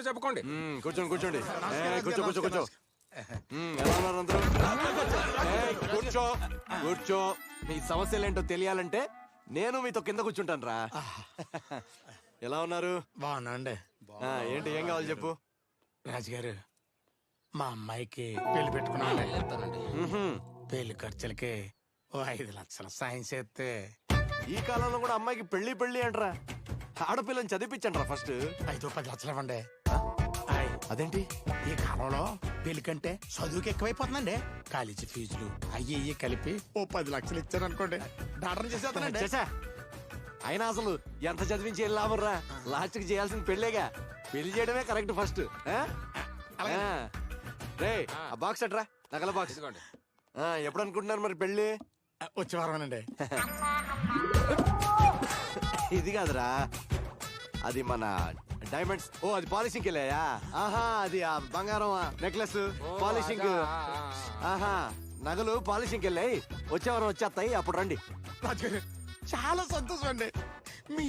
చెప్పుకోండి. కూర్చోండి కూర్చోండి. కూర్చో కూర్చో కూర్చో. ఎలా ఉన్నారు అందరూ? కూర్చో కూర్చో. మీ సమస్యలు ఏంటో తెలియాలంటే నేను మీతో కింద కూర్చుంటాను రా. ఎలా ఉన్నారు? బాగున్నా అండి. ఏంటి ఏం కావాలి చెప్పు. రాజుగారు, మా అమ్మాయికి పెళ్లి పెట్టుకున్నాండి. పెళ్లి ఖర్చులకి ఓ 5 లక్షలు సాయం చేస్తే. ఈ కాలంలో కూడా అమ్మాయికి పెళ్లి పెళ్లి అంటరా? ఆడపిల్లని చదివించండి రా ఫస్ట్. 5-10 లక్షలు ఇవ్వండి. అదేంటి ఈ కాలంలో పెళ్లి కంటే చదువుకి ఎక్కువైపోతుందండి. కాలేజీ ఫీజులు అయ్యి కలిపి ఓ 10 లక్షలు ఇచ్చారనుకోండి, డాక్టర్ చేసేస్తానండి. చేసా. అయినా అసలు ఎంత చదివించి ఏం లాభం రా? లాస్ట్ కి చేయాల్సిన పెళ్లేగా. పెళ్లి చేయడమే కరెక్ట్ ఫస్ట్. రే ఆ బాక్స్ అట్రా, నగల బాక్స్. ఇదిగోండి. ఎప్పుడు అనుకుంటున్నారు మరి పెళ్లి? వచ్చే వారమేనండి. ఇది కాదురా, అది మన డైమండ్స్. ఓ అది పాలిషింగ్ వెళ్ళాయా? ఆహా, అది ఆ బంగారం నెక్లెస్ పాలిషింగ్. ఆహా, నగలు పాలిషింగ్ వెళ్ళాయి. వచ్చే వారం వచ్చేస్తాయి, అప్పుడు రండి. రాజుగారు, చాలా సంతోషం అండి. మీ